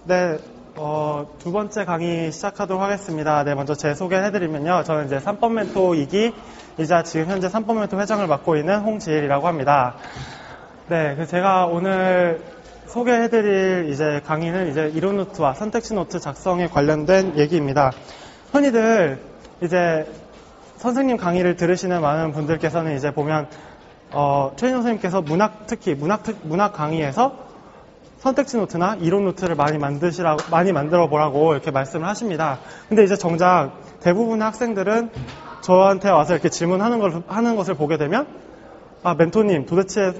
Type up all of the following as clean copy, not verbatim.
네, 두 번째 강의 시작하도록 하겠습니다. 네, 먼저 제 소개를 해드리면요. 저는 이제 3번 멘토 2기, 이자 지금 현재 3번 멘토 회장을 맡고 있는 홍지일이라고 합니다. 네, 제가 오늘 소개해드릴 이제 강의는 이제 이론 노트와 선택지 노트 작성에 관련된 얘기입니다. 흔히들 이제 선생님 강의를 들으시는 많은 분들께서는 이제 보면, 최인호 선생님께서 특히 문학 강의에서 선택지 노트나 이론 노트를 많이 만들어 보라고 이렇게 말씀을 하십니다. 근데 이제 정작 대부분의 학생들은 저한테 와서 이렇게 질문하는 것을 보게 되면, 멘토님, 도대체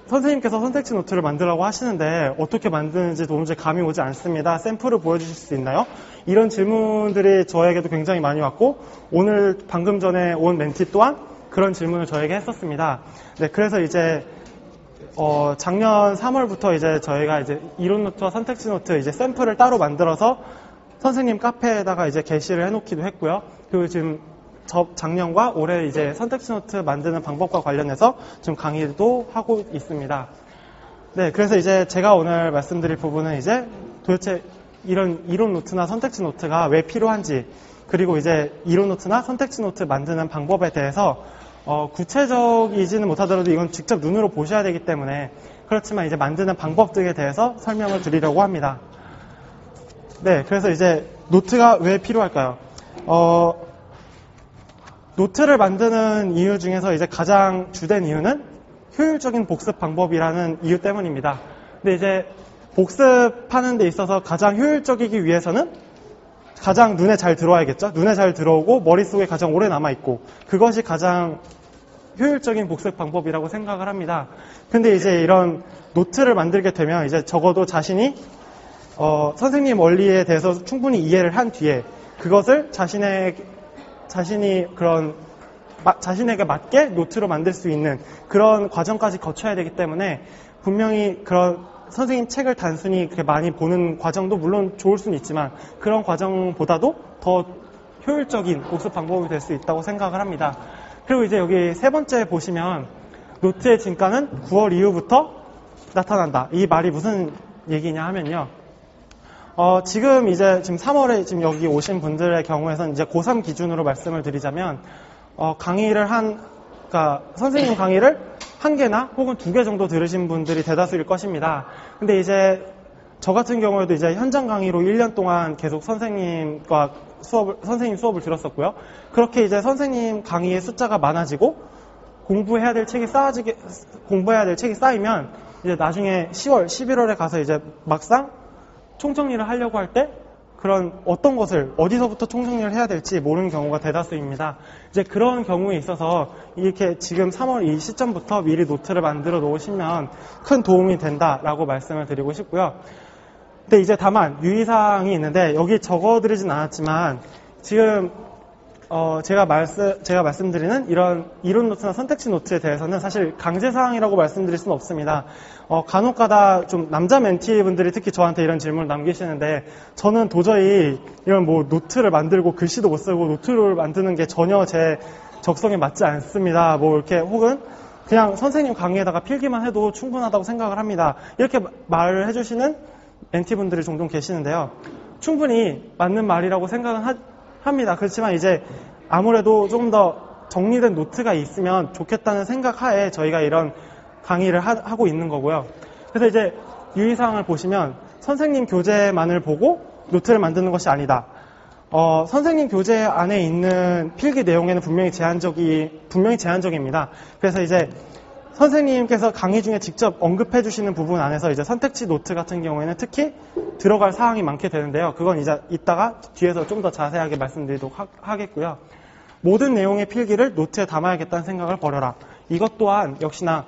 선생님께서 선택지 노트를 만들라고 하시는데 어떻게 만드는지 도무지 감이 오지 않습니다. 샘플을 보여주실 수 있나요? 이런 질문들이 저에게도 굉장히 많이 왔고, 오늘 방금 전에 온 멘티 또한 그런 질문을 저에게 했었습니다. 네, 그래서 이제 작년 3월부터 이제 저희가 이제 이론 노트와 선택지 노트 이제 샘플을 따로 만들어서 선생님 카페에다가 이제 게시를 해놓기도 했고요. 그리고 지금 작년과 올해 이제 선택지 노트 만드는 방법과 관련해서 지금 강의도 하고 있습니다. 네, 그래서 이제 제가 오늘 말씀드릴 부분은 이제 도대체 이런 이론 노트나 선택지 노트가 왜 필요한지, 그리고 이제 이론 노트나 선택지 노트 만드는 방법에 대해서 구체적이지는 못하더라도 이건 직접 눈으로 보셔야 되기 때문에, 그렇지만 이제 만드는 방법 등에 대해서 설명을 드리려고 합니다. 네, 그래서 이제 노트가 왜 필요할까요? 노트를 만드는 이유 중에서 이제 가장 주된 이유는 효율적인 복습 방법이라는 이유 때문입니다. 근데 이제 복습하는 데 있어서 가장 효율적이기 위해서는 가장 눈에 잘 들어와야겠죠? 눈에 잘 들어오고 머릿속에 가장 오래 남아있고, 그것이 가장 효율적인 복습 방법이라고 생각을 합니다. 근데 이제 이런 노트를 만들게 되면 이제 적어도 자신이 선생님 원리에 대해서 충분히 이해를 한 뒤에 그것을 자신에게 맞게 노트로 만들 수 있는 그런 과정까지 거쳐야 되기 때문에, 분명히 그런 선생님 책을 단순히 그렇게 많이 보는 과정도 물론 좋을 수는 있지만 그런 과정보다도 더 효율적인 복습 방법이 될 수 있다고 생각을 합니다. 그리고 이제 여기 세 번째 보시면 노트의 진가는 9월 이후부터 나타난다. 이 말이 무슨 얘기냐 하면요. 지금 3월에 지금 여기 오신 분들의 경우에는 이제 고3 기준으로 말씀을 드리자면, 그러니까 선생님 강의를 1개나 혹은 2개 정도 들으신 분들이 대다수일 것입니다. 근데 이제 저 같은 경우에도 이제 현장 강의로 1년 동안 계속 선생님 수업을 들었었고요. 그렇게 이제 선생님 강의의 숫자가 많아지고 공부해야 될 책이 쌓이면 이제 나중에 10월, 11월에 가서 이제 막상 총정리를 하려고 할 때 그런 어떤 것을 어디서부터 총정리를 해야 될지 모르는 경우가 대다수입니다. 이제 그런 경우에 있어서 이렇게 지금 3월 이 시점부터 미리 노트를 만들어 놓으시면 큰 도움이 된다라고 말씀을 드리고 싶고요. 근데 이제 다만 유의사항이 있는데 여기 적어드리진 않았지만, 지금 제가 말씀드리는 이런 이론 노트나 선택지 노트에 대해서는 사실 강제사항이라고 말씀드릴 수는 없습니다. 간혹가다 좀 남자 멘티분들이 특히 저한테 이런 질문을 남기시는데, 저는 도저히 이런 노트를 만들고 글씨도 못 쓰고 노트를 만드는 게 전혀 제 적성에 맞지 않습니다. 이렇게 혹은 그냥 선생님 강의에다가 필기만 해도 충분하다고 생각을 합니다. 이렇게 말을 해주시는 멘티분들이 종종 계시는데요. 충분히 맞는 말이라고 생각은 합니다. 그렇지만 이제 아무래도 좀 더 정리된 노트가 있으면 좋겠다는 생각하에 저희가 이런 강의를 하고 있는 거고요. 그래서 이제 유의사항을 보시면 선생님 교재만을 보고 노트를 만드는 것이 아니다. 선생님 교재 안에 있는 필기 내용에는 분명히 제한적입니다. 그래서 이제 선생님께서 강의 중에 직접 언급해 주시는 부분 안에서 이제 선택지 노트 같은 경우에는 특히 들어갈 사항이 많게 되는데요. 그건 이제 이따가 뒤에서 좀 더 자세하게 말씀드리도록 하겠고요. 모든 내용의 필기를 노트에 담아야겠다는 생각을 버려라. 이것 또한 역시나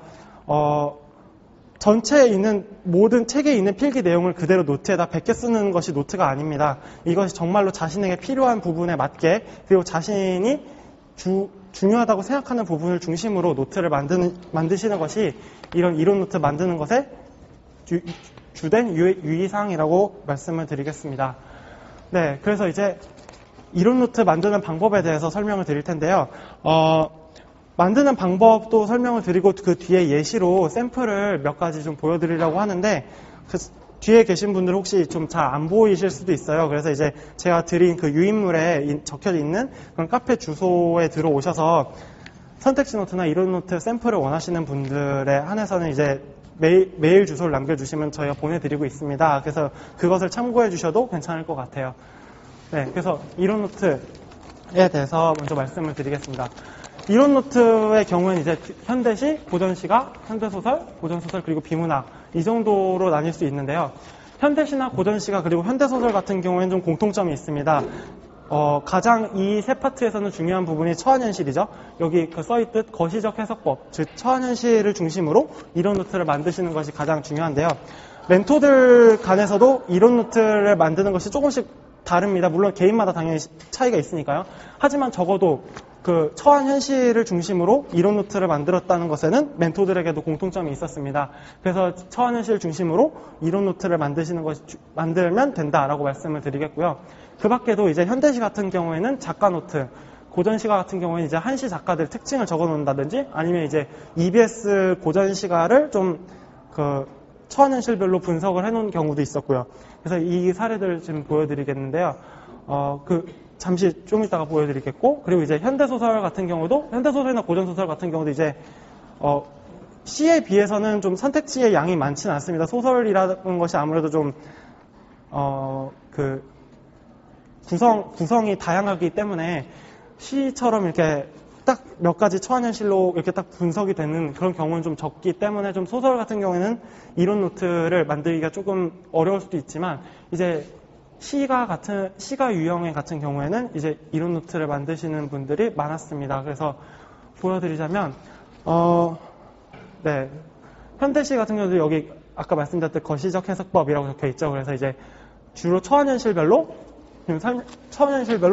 전체에 있는 모든 책에 있는 필기 내용을 그대로 노트에다 베껴 쓰는 것이 노트가 아닙니다. 이것이 정말로 자신에게 필요한 부분에 맞게, 그리고 자신이 중요하다고 생각하는 부분을 중심으로 노트를 만드시는 것이 이런 이론 노트 만드는 것의 주된 유의사항이라고 말씀을 드리겠습니다. 네, 그래서 이제 이론 노트 만드는 방법에 대해서 설명을 드릴 텐데요. 만드는 방법도 설명을 드리고 그 뒤에 예시로 샘플을 몇 가지 좀 보여드리려고 하는데, 뒤에 계신 분들 혹시 좀 잘 안 보이실 수도 있어요. 그래서 이제 제가 드린 그 유인물에 적혀 있는 그런 카페 주소에 들어오셔서 선택지 노트나 이론 노트 샘플을 원하시는 분들에 한해서는 이제 메일 주소를 남겨주시면 저희가 보내드리고 있습니다. 그래서 그것을 참고해 주셔도 괜찮을 것 같아요. 네, 그래서 이론 노트에 대해서 먼저 말씀을 드리겠습니다. 이론 노트의 경우는 이제 현대시, 고전시가, 현대소설, 고전소설, 그리고 비문학 이 정도로 나뉠 수 있는데요. 현대시나 고전시가 그리고 현대소설 같은 경우에는 좀 공통점이 있습니다. 가장 이 세 파트에서는 중요한 부분이 처한현실이죠. 여기 써있듯 거시적 해석법, 즉 처한현실을 중심으로 이론 노트를 만드시는 것이 가장 중요한데요. 멘토들 간에서도 이론 노트를 만드는 것이 조금씩 다릅니다. 물론 개인마다 당연히 차이가 있으니까요. 하지만 적어도 그 처한 현실을 중심으로 이론 노트를 만들었다는 것에는 멘토들에게도 공통점이 있었습니다. 그래서 처한 현실을 중심으로 이론 노트를 만들면 된다라고 말씀을 드리겠고요. 그 밖에도 이제 현대시 같은 경우에는 작가 노트, 고전시가 같은 경우에는 이제 한시 작가들 특징을 적어 놓는다든지 아니면 이제 EBS 고전시가를 좀 처한 현실별로 분석을 해 놓은 경우도 있었고요. 그래서 이 사례들을 지금 보여드리겠는데요. 잠시 좀 이따가 보여드리겠고, 그리고 이제 현대소설 같은 경우도, 현대소설이나 고전소설 같은 경우도 이제, 시에 비해서는 좀 선택지의 양이 많지는 않습니다. 소설이라는 것이 아무래도 좀, 구성이 다양하기 때문에 시처럼 이렇게 딱 몇 가지 처한현실로 이렇게 딱 분석이 되는 그런 경우는 좀 적기 때문에 좀 소설 같은 경우에는 이론 노트를 만들기가 조금 어려울 수도 있지만, 이제 시가 유형의 같은 경우에는 이제 이론 노트를 만드시는 분들이 많았습니다. 그래서 보여드리자면, 네. 현대시 같은 경우도 여기 아까 말씀드렸던 거시적 해석법이라고 적혀 있죠. 그래서 이제 주로 처한현실별로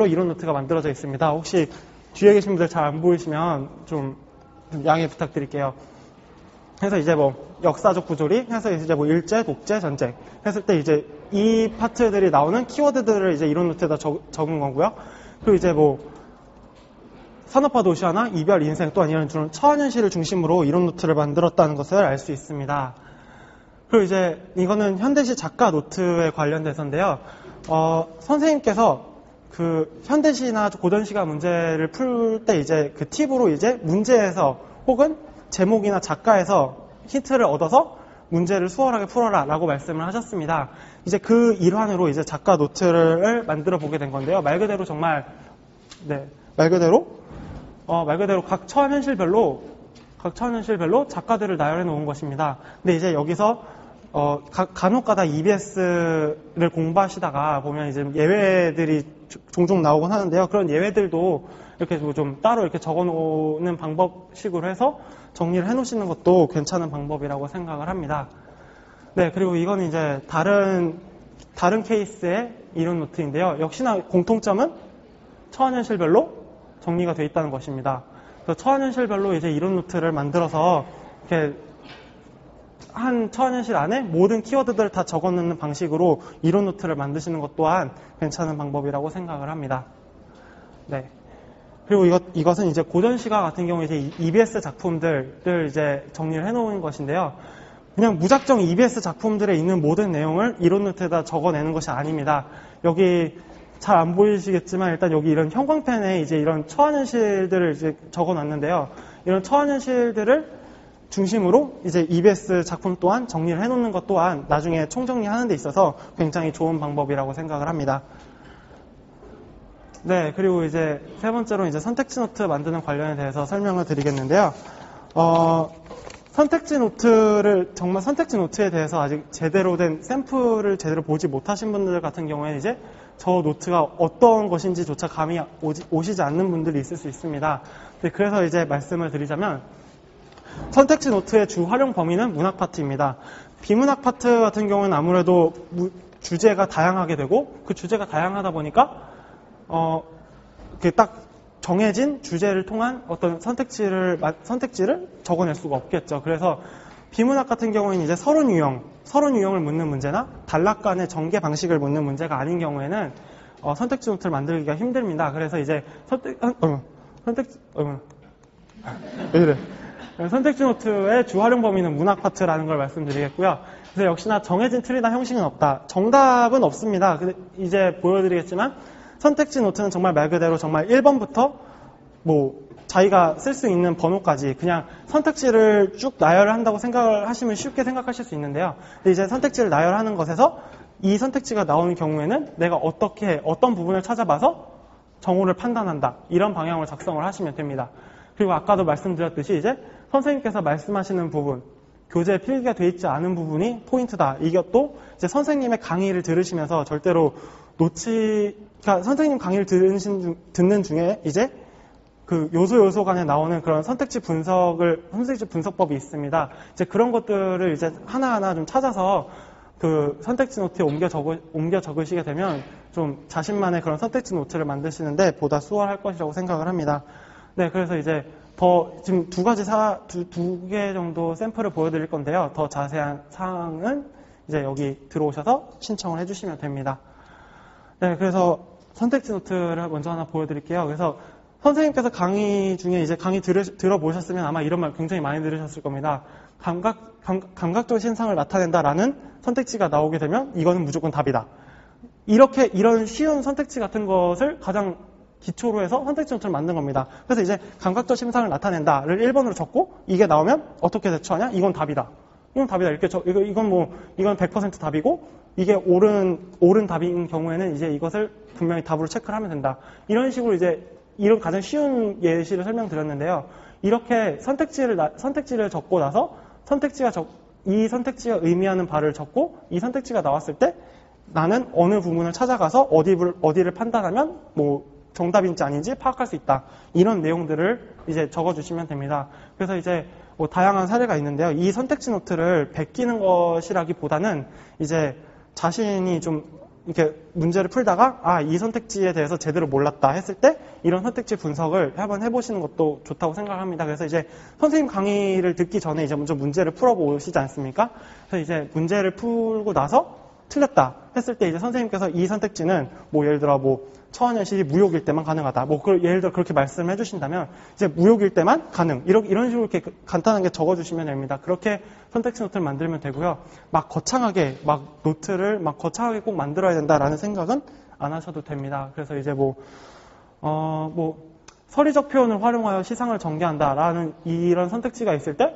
이론 노트가 만들어져 있습니다. 혹시 뒤에 계신 분들 잘 안 보이시면 좀 양해 부탁드릴게요. 그래서 이제 역사적 부조리 해서 이제 일제, 독재, 전쟁 했을 때 이제 이 파트들이 나오는 키워드들을 이제 이론 노트에다 적은 거고요. 그리고 이제 산업화 도시화나 이별, 인생 또한 이런 주로 처한현실을 중심으로 이론 노트를 만들었다는 것을 알 수 있습니다. 그리고 이제 이거는 현대시 작가 노트에 관련돼서인데요. 선생님께서 현대시나 고전시가 문제를 풀 때 이제 그 팁으로 이제 문제에서 혹은 제목이나 작가에서 힌트를 얻어서 문제를 수월하게 풀어라 라고 말씀을 하셨습니다. 이제 그 일환으로 이제 작가 노트를 만들어 보게 된 건데요. 말 그대로 말 그대로 각 처한현실별로 작가들을 나열해 놓은 것입니다. 근데 이제 여기서 간혹가다 EBS를 공부하시다가 보면 이제 예외들이 종종 나오곤 하는데요. 그런 예외들도 이렇게 좀 따로 이렇게 적어 놓는 방법식으로 해서 정리를 해 놓으시는 것도 괜찮은 방법이라고 생각을 합니다. 네, 그리고 이건 이제 다른 케이스의 이론 노트인데요. 역시나 공통점은 처한현실별로 정리가 되어 있다는 것입니다. 그래서 처한현실별로 이제 이론 노트를 만들어서 이렇게 한 처한현실 안에 모든 키워드들을 다 적어 놓는 방식으로 이론 노트를 만드시는 것 또한 괜찮은 방법이라고 생각을 합니다. 네. 그리고 이것은 이제 고전시가 같은 경우에 이제 EBS 작품들을 이제 정리를 해 놓은 것인데요. 그냥 무작정 EBS 작품들에 있는 모든 내용을 이론 노트에다 적어내는 것이 아닙니다. 여기 잘 안 보이시겠지만 일단 여기 이런 형광펜에 이제 이런 처한현실들을 이제 적어 놨는데요. 이런 처한현실들을 중심으로 이제 EBS 작품 또한 정리를 해놓는 것 또한 나중에 총정리하는 데 있어서 굉장히 좋은 방법이라고 생각을 합니다. 네, 그리고 이제 세 번째로 이제 선택지 노트 만드는 관련에 대해서 설명을 드리겠는데요. 선택지 노트에 대해서 아직 제대로 된 샘플을 제대로 보지 못하신 분들 같은 경우에는 이제 저 노트가 어떤 것인지조차 감이 오시지 않는 분들이 있을 수 있습니다. 네, 그래서 이제 말씀을 드리자면 선택지 노트의 주 활용 범위는 문학 파트입니다. 비문학 파트 같은 경우는 아무래도 주제가 다양하게 되고 그 주제가 다양하다 보니까 딱 정해진 주제를 통한 어떤 선택지를 적어낼 수가 없겠죠. 그래서 비문학 같은 경우에는 이제 서론 유형을 묻는 문제나 단락 간의 전개 방식을 묻는 문제가 아닌 경우에는 선택지 노트를 만들기가 힘듭니다. 그래서 이제 왜 이래? 선택지 노트의 주 활용 범위는 문학 파트라는 걸 말씀드리겠고요. 그래서 역시나 정해진 틀이나 형식은 없다. 정답은 없습니다. 이제 보여드리겠지만 선택지 노트는 정말 말 그대로 정말 1번부터 자기가 쓸 수 있는 번호까지 그냥 선택지를 쭉 나열을 한다고 생각을 하시면 쉽게 생각하실 수 있는데요. 근데 이제 선택지를 나열하는 것에서 이 선택지가 나오는 경우에는 내가 어떤 부분을 찾아봐서 정오를 판단한다. 이런 방향으로 작성을 하시면 됩니다. 그리고 아까도 말씀드렸듯이 이제 선생님께서 말씀하시는 부분, 교재에 필기가 되어 있지 않은 부분이 포인트다. 이것도 이제 선생님의 강의를 들으시면서 절대로 그러니까 선생님 강의를 듣는 중에 이제 그 요소 간에 나오는 그런 선택지 분석법이 있습니다. 이제 그런 것들을 이제 하나하나 좀 찾아서 그 선택지 노트에 옮겨 적으시게 되면 좀 자신만의 그런 선택지 노트를 만드시는데 보다 수월할 것이라고 생각을 합니다. 네, 그래서 이제 지금 두 개 정도 샘플을 보여드릴 건데요. 더 자세한 사항은 이제 여기 들어오셔서 신청을 해주시면 됩니다. 네, 그래서 선택지 노트를 먼저 하나 보여드릴게요. 그래서 선생님께서 강의 중에 이제 강의 들어보셨으면 아마 이런 말 굉장히 많이 들으셨을 겁니다. 감각적 신상을 나타낸다라는 선택지가 나오게 되면 이거는 무조건 답이다. 이런 쉬운 선택지 같은 것을 가장 기초로 해서 선택지 노트를 만든 겁니다. 그래서 이제 감각적 신상을 나타낸다를 1번으로 적고 이게 나오면 어떻게 대처하냐? 이건 답이다. 이건 답이다. 이건 100% 답이고 이게 옳은 답인 경우에는 이제 이것을 분명히 답으로 체크를 하면 된다. 이런 식으로 이런 가장 쉬운 예시를 설명드렸는데요. 이렇게 선택지를 적고 나서 이 선택지가 의미하는 바를 적고 이 선택지가 나왔을 때 나는 어느 부분을 찾아가서 어디를 판단하면 정답인지 아닌지 파악할 수 있다. 이런 내용들을 이제 적어주시면 됩니다. 그래서 이제 다양한 사례가 있는데요. 이 선택지 노트를 베끼는 것이라기보다는 이제 자신이 좀 이렇게 문제를 풀다가 이 선택지에 대해서 제대로 몰랐다 했을 때 이런 선택지 분석을 한번 해보시는 것도 좋다고 생각합니다. 그래서 이제 선생님 강의를 듣기 전에 이제 먼저 문제를 풀어보시지 않습니까? 그래서 이제 문제를 풀고 나서 틀렸다 했을 때 이제 선생님께서 이 선택지는 예를 들어 처원현실이 무욕일 때만 가능하다. 예를 들어 그렇게 말씀해 주신다면 이제 무욕일 때만 가능. 이런 식으로 이렇게 간단하게 적어주시면 됩니다. 그렇게 선택지 노트를 만들면 되고요. 노트를 거창하게 꼭 만들어야 된다라는 생각은 안 하셔도 됩니다. 그래서 이제 서리적 표현을 활용하여 시상을 전개한다라는 이런 선택지가 있을 때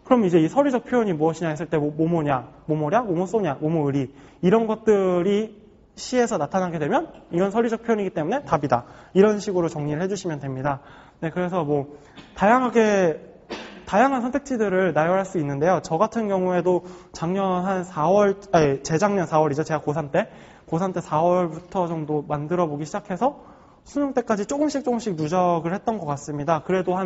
그럼 이제 이 서리적 표현이 무엇이냐 했을 때 뭐뭐냐, 뭐뭐쏘냐, 뭐뭐의리 이런 것들이 시에서 나타나게 되면 이건 서리적 표현이기 때문에 답이다. 이런 식으로 정리를 해주시면 됩니다. 네, 그래서 다양한 선택지들을 나열할 수 있는데요. 저 같은 경우에도 재작년 4월이죠. 제가 고3 때 4월부터 정도 만들어 보기 시작해서 수능 때까지 조금씩 누적을 했던 것 같습니다. 그래도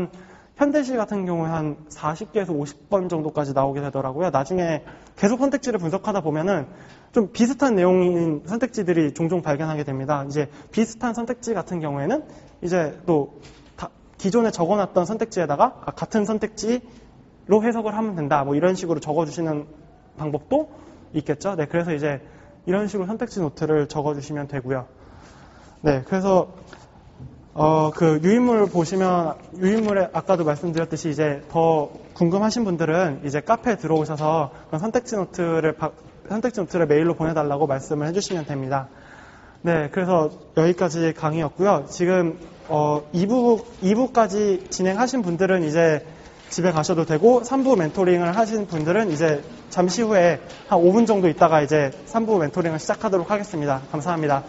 현대시 같은 경우에 한 40개에서 50번 정도까지 나오게 되더라고요. 나중에 계속 선택지를 분석하다 보면은 좀 비슷한 내용인 선택지들이 종종 발견하게 됩니다. 이제 비슷한 선택지 같은 경우에는 이제 또 기존에 적어놨던 선택지에다가 같은 선택지로 해석을 하면 된다. 이런 식으로 적어주시는 방법도 있겠죠. 네, 그래서 이제 이런 식으로 선택지 노트를 적어주시면 되고요. 네, 그래서 유인물 보시면, 유인물에 아까도 말씀드렸듯이 이제 더 궁금하신 분들은 이제 카페에 들어오셔서 선택지 노트를 메일로 보내달라고 말씀을 해주시면 됩니다. 네, 그래서 여기까지 강의였고요. 지금, 2부까지 진행하신 분들은 이제 집에 가셔도 되고, 3부 멘토링을 하신 분들은 이제 잠시 후에 한 5분 정도 있다가 이제 3부 멘토링을 시작하도록 하겠습니다. 감사합니다.